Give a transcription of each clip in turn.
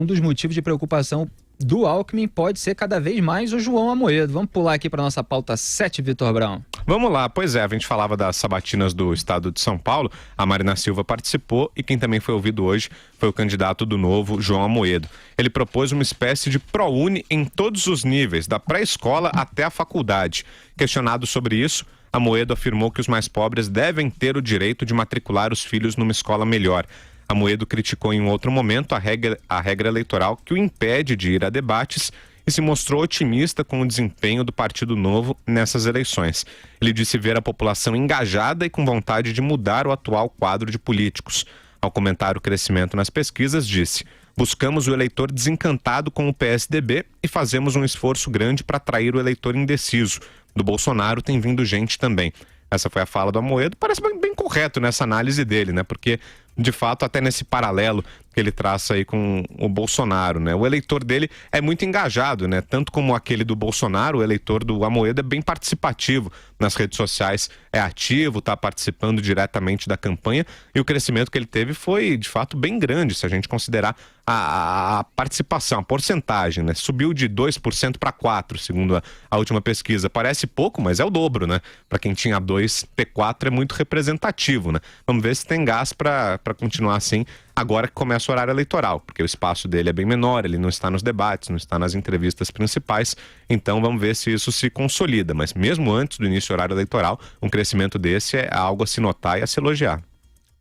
Um dos motivos de preocupação do Alckmin pode ser cada vez mais o João Amoedo. Vamos pular aqui para nossa pauta 7, Vitor Brown. Vamos lá, pois é, a gente falava das sabatinas do estado de São Paulo, a Marina Silva participou e quem também foi ouvido hoje foi o candidato do Novo, João Amoedo. Ele propôs uma espécie de ProUni em todos os níveis, da pré-escola até a faculdade. Questionado sobre isso, Amoedo afirmou que os mais pobres devem ter o direito de matricular os filhos numa escola melhor. Amoedo criticou em um outro momento a regra eleitoral que o impede de ir a debates e se mostrou otimista com o desempenho do Partido Novo nessas eleições. Ele disse ver a população engajada e com vontade de mudar o atual quadro de políticos. Ao comentar o crescimento nas pesquisas, disse: buscamos o eleitor desencantado com o PSDB e fazemos um esforço grande para atrair o eleitor indeciso. Do Bolsonaro tem vindo gente também. Essa foi a fala do Amoedo, parece bem correto nessa análise dele, né? Porque, de fato, até nesse paralelo que ele traça aí com o Bolsonaro, né? O eleitor dele é muito engajado, né? Tanto como aquele do Bolsonaro, o eleitor do Amoedo é bem participativo nas redes sociais, é ativo, está participando diretamente da campanha e o crescimento que ele teve foi, de fato, bem grande, se a gente considerar a participação, a porcentagem, né? Subiu de 2% para 4%, segundo a última pesquisa. Parece pouco, mas é o dobro, né? Para quem tinha 2, ter 4 é muito representativo, né? Vamos ver se tem gás para continuar assim, agora que começa o horário eleitoral, porque o espaço dele é bem menor, ele não está nos debates, não está nas entrevistas principais, então vamos ver se isso se consolida. Mas mesmo antes do início do horário eleitoral, um crescimento desse é algo a se notar e a se elogiar.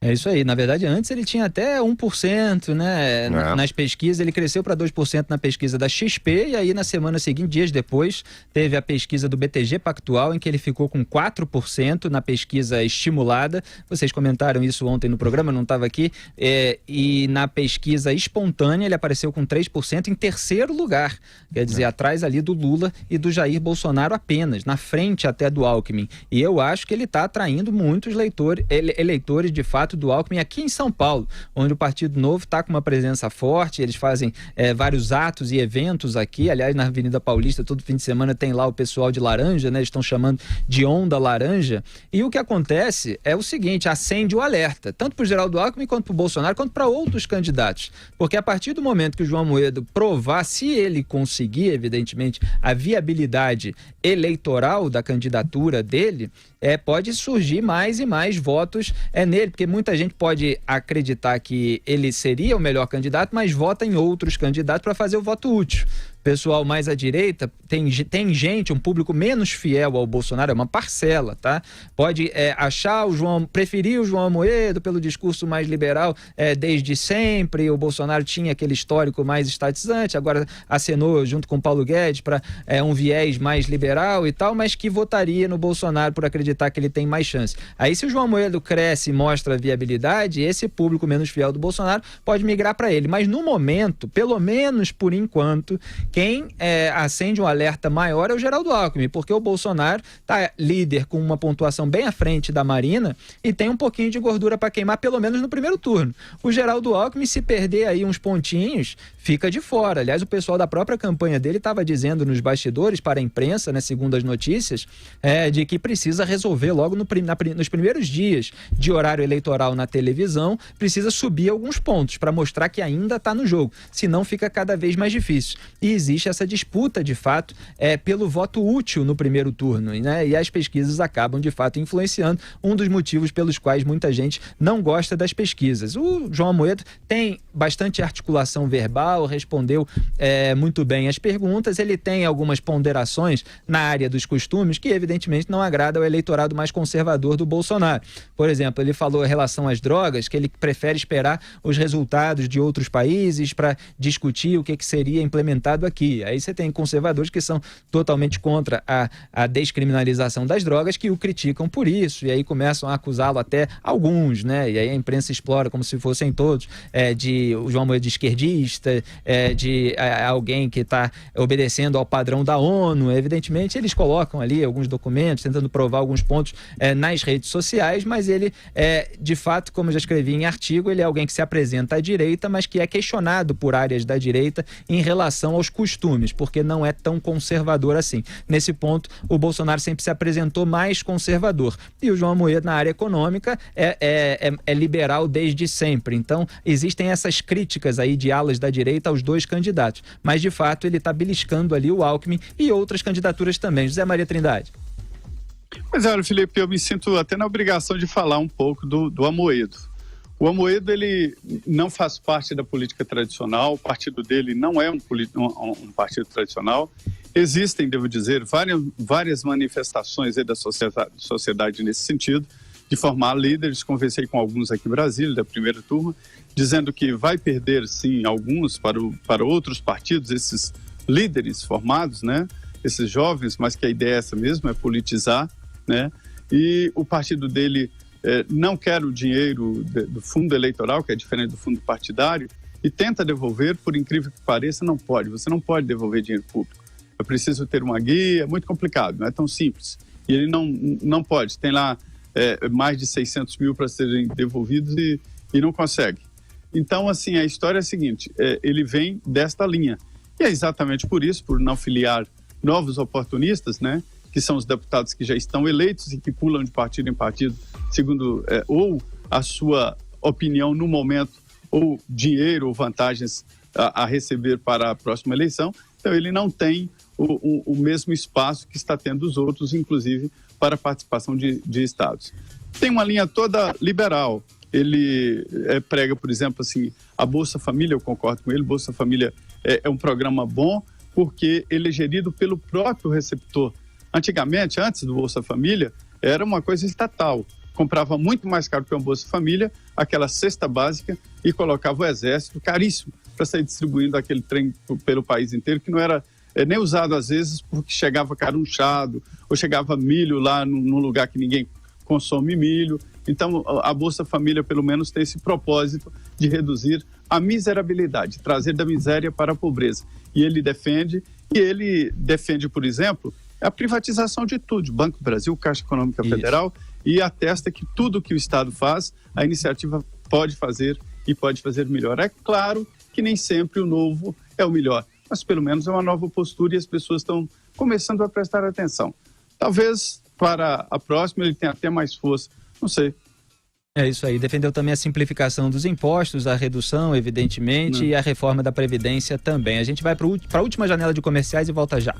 É isso aí. Na verdade, antes ele tinha até 1%, né? Nas pesquisas, ele cresceu para 2% na pesquisa da XP e aí na semana seguinte, dias depois, teve a pesquisa do BTG Pactual, em que ele ficou com 4% na pesquisa estimulada. Vocês comentaram isso ontem no programa, eu não estava aqui. E na pesquisa espontânea, ele apareceu com 3% em terceiro lugar. Quer dizer, atrás ali do Lula e do Jair Bolsonaro apenas, na frente até do Alckmin. E eu acho que ele está atraindo muitos eleitores, de fato, do Alckmin aqui em São Paulo, onde o Partido Novo está com uma presença forte. Eles fazem vários atos e eventos aqui. Aliás, na Avenida Paulista, todo fim de semana tem lá o pessoal de laranja, né? Eles estão chamando de onda laranja. E o que acontece é o seguinte: acende o alerta, tanto para o Geraldo Alckmin, quanto para o Bolsonaro, quanto para outros candidatos. Porque a partir do momento que o João Amoedo provar, se ele conseguir, evidentemente, a viabilidade eleitoral da candidatura dele, pode surgir mais e mais votos nele, porque muita gente pode acreditar que ele seria o melhor candidato, mas vota em outros candidatos para fazer o voto útil. Pessoal mais à direita, tem gente, um público menos fiel ao Bolsonaro, é uma parcela, tá? Pode preferir o João Amoedo pelo discurso mais liberal desde sempre. O Bolsonaro tinha aquele histórico mais estatizante, agora acenou junto com o Paulo Guedes para um viés mais liberal e tal, mas que votaria no Bolsonaro por acreditar que ele tem mais chance. Aí, se o João Amoedo cresce e mostra viabilidade, esse público menos fiel do Bolsonaro pode migrar para ele. Mas no momento, pelo menos por enquanto, quem acende um alerta maior é o Geraldo Alckmin, porque o Bolsonaro está líder com uma pontuação bem à frente da Marina e tem um pouquinho de gordura para queimar, pelo menos no primeiro turno. O Geraldo Alckmin, se perder aí uns pontinhos, fica de fora. Aliás, o pessoal da própria campanha dele estava dizendo nos bastidores para a imprensa, né, segundo as notícias, de que precisa resolver logo nos primeiros dias de horário eleitoral na televisão, precisa subir alguns pontos para mostrar que ainda está no jogo, senão fica cada vez mais difícil. E existe essa disputa, de fato, pelo voto útil no primeiro turno, né? E as pesquisas acabam, de fato, influenciando, um dos motivos pelos quais muita gente não gosta das pesquisas. O João Amoedo tem bastante articulação verbal, respondeu muito bem as perguntas, ele tem algumas ponderações na área dos costumes que, evidentemente, não agrada ao eleitorado mais conservador do Bolsonaro. Por exemplo, ele falou em relação às drogas, que ele prefere esperar os resultados de outros países para discutir o que seria implementado aqui. Aí você tem conservadores que são totalmente contra a descriminalização das drogas, que o criticam por isso, e aí começam a acusá-lo, até alguns, né? E aí a imprensa explora como se fossem todos, de o João Amoedo de esquerdista, de alguém que está obedecendo ao padrão da ONU. Evidentemente, eles colocam ali alguns documentos, tentando provar alguns pontos nas redes sociais, mas ele, de fato, como eu já escrevi em artigo, ele é alguém que se apresenta à direita, mas que é questionado por áreas da direita em relação aos costumes, porque não é tão conservador assim. Nesse ponto, o Bolsonaro sempre se apresentou mais conservador. E o João Amoedo, na área econômica, é liberal desde sempre. Então, existem essas críticas aí de alas da direita aos dois candidatos. Mas, de fato, ele está beliscando ali o Alckmin e outras candidaturas também. José Maria Trindade. Mas olha, Felipe, eu me sinto até na obrigação de falar um pouco do Amoedo. O Amoedo, ele não faz parte da política tradicional, o partido dele não é um partido tradicional. Existem, devo dizer, várias manifestações aí da sociedade nesse sentido, de formar líderes. Conversei com alguns aqui em Brasília, da primeira turma, dizendo que vai perder, sim, alguns para outros partidos, esses líderes formados, né? Esses jovens, mas que a ideia é essa mesmo, é politizar, né? E o partido dele não quer o dinheiro do fundo eleitoral, que é diferente do fundo partidário, e tenta devolver, por incrível que pareça, não pode. Você não pode devolver dinheiro público. É preciso ter uma guia, é muito complicado, não é tão simples. E ele não pode. Tem lá mais de 600 mil para serem devolvidos e não consegue. Então, assim, a história é a seguinte, ele vem desta linha. E é exatamente por isso, por não filiar novos oportunistas, né, que são os deputados que já estão eleitos e que pulam de partido em partido, segundo ou a sua opinião no momento, ou dinheiro ou vantagens a receber para a próxima eleição. Então, ele não tem o mesmo espaço que está tendo os outros, inclusive para a participação de estados. Tem uma linha toda liberal. Ele prega, por exemplo, assim, a Bolsa Família, eu concordo com ele, Bolsa Família é um programa bom porque ele é gerido pelo próprio receptor. Antigamente, antes do Bolsa Família, era uma coisa estatal. Comprava muito mais caro que uma Bolsa Família, aquela cesta básica, e colocava o exército caríssimo para sair distribuindo aquele trem pelo país inteiro, que não era nem usado às vezes porque chegava carunchado, ou chegava milho lá num lugar que ninguém consome milho. Então, a Bolsa Família, pelo menos, tem esse propósito de reduzir a miserabilidade, trazer da miséria para a pobreza. E ele defende, por exemplo, a privatização de tudo, Banco do Brasil, Caixa Econômica Federal, e atesta que tudo que o Estado faz, a iniciativa pode fazer e pode fazer melhor. É claro que nem sempre o novo é o melhor, mas pelo menos é uma nova postura e as pessoas estão começando a prestar atenção. Talvez para a próxima ele tenha até mais força, não sei. É isso aí. Defendeu também a simplificação dos impostos, a redução, evidentemente, e a reforma da Previdência também. A gente vai para a última janela de comerciais e volta já.